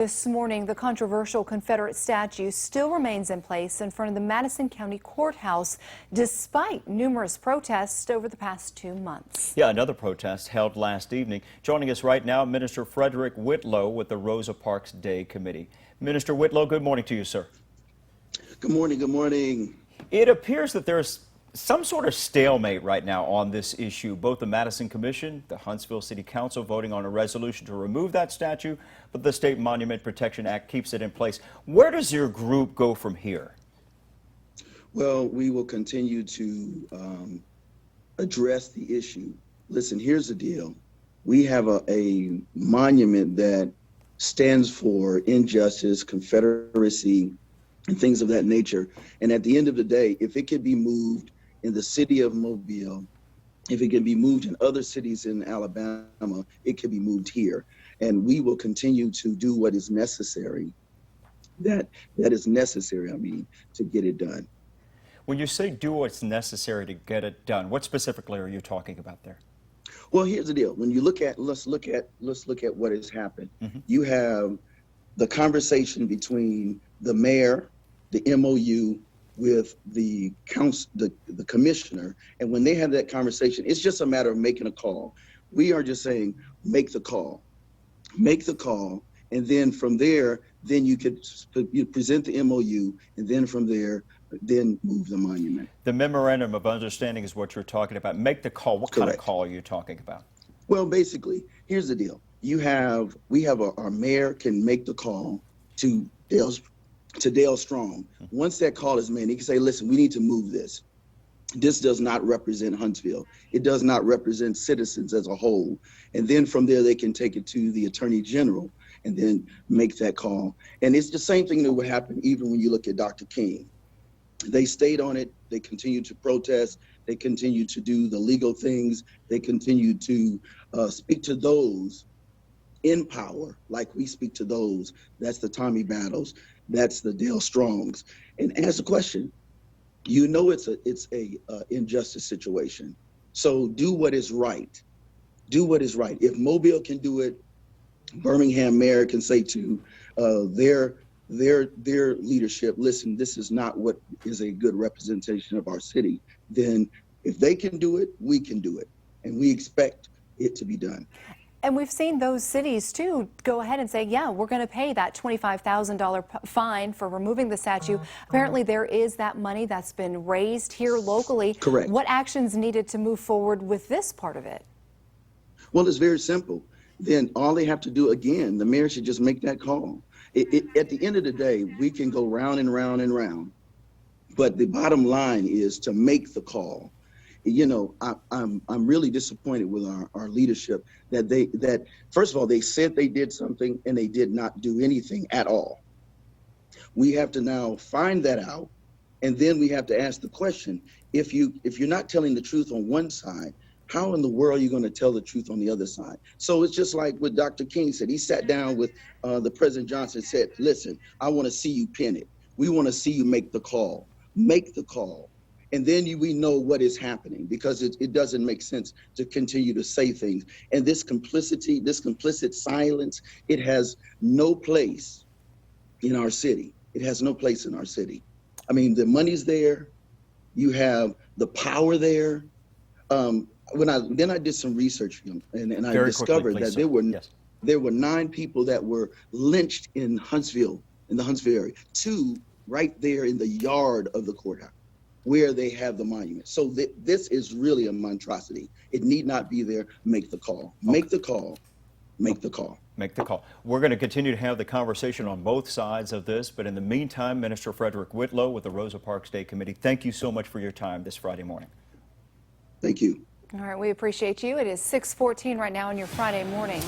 This morning, the controversial Confederate statue still remains in place in front of the Madison County Courthouse, despite numerous protests over the past 2 months. Yeah, another protest held last evening. Joining us right now, Minister Frederick Whitlow with the Rosa Parks Day Committee. Minister Whitlow, good morning to you, sir. Good morning. Good morning. It appears that there's some sort of stalemate right now on this issue. Both the Madison Commission, the Huntsville City Council voting on a resolution to remove that statue, but the State Monument Protection Act keeps it in place. Where does your group go from here? Well, we will continue to address the issue. Listen, here's the deal. We have a monument that stands for injustice, Confederacy, and things of that nature. And at the end of the day, if it could be moved in the city of Mobile, if it can be moved in other cities in Alabama, it can be moved here. And we will continue to do what is necessary, that is necessary, to get it done. When you say do what's necessary to get it done, what specifically are you talking about there? Well, here's the deal. When you look at, let's look at what has happened. You have the conversation between the mayor, the MOU, with the council, the commissioner, and when they have that conversation, it's just a matter of making a call. We are just saying, make the call, and then from there, then you present the MOU, and then from there, then move the monument. The memorandum of understanding is what you're talking about. Make the call. What kind of call are you talking about? Well, basically, here's the deal. Our mayor can make the call to Dale Strong. Once that call is made, he can say, listen, we need to move this. This does not represent Huntsville. It does not represent citizens as a whole. And then from there, they can take it to the Attorney General and then make that call. And it's the same thing that would happen even when you look at Dr. King. They stayed on it. They continued to protest. They continued to do the legal things. They continued to speak to those in power, like we speak to those. That's the Tommy Battles. That's the Dale Strongs. And ask the question. You know it's a injustice situation. So do what is right. Do what is right. If Mobile can do it, Birmingham mayor can say to their leadership, listen, this is not what is a good representation of our city. Then if they can do it, we can do it. And we expect it to be done. And we've seen those cities, too, go ahead and say, yeah, we're going to pay that $25,000 fine for removing the statue. Apparently, there is that money that's been raised here locally. Correct. What actions needed to move forward with this part of it? Well, it's very simple. Then all they have to do, again, the mayor should just make that call. At the end of the day, we can go round and round and round. But the bottom line is to make the call. You know, I'm really disappointed with our leadership that first of all, they said they did something and they did not do anything at all. We have to now find that out, and then we have to ask the question, if you're not telling the truth on one side, how in the world are you going to tell the truth on the other side? So it's just like what Dr. King said. He sat down with the President Johnson and said, listen, I want to see you pin it. We want to see you make the call. Make the call. And then we know what is happening, because it doesn't make sense to continue to say things. And this complicity, this complicit silence, it has no place in our city. It has no place in our city. I mean, the money's there. You have the power there. Then I did some research, and I discovered that there were 9 people that were lynched in Huntsville, in the Huntsville area, 2 right there in the yard of the courthouse, where they have the monument. So this is really a monstrosity. It need not be there. Make the call. Make the call. Make the call. Make the call. We're going to continue to have the conversation on both sides of this, but in the meantime, Minister Frederick Whitlow with the Rosa Parks Day Committee, thank you so much for your time this Friday morning. Thank you. All right, we appreciate you. It is 6:14 right now on your Friday morning.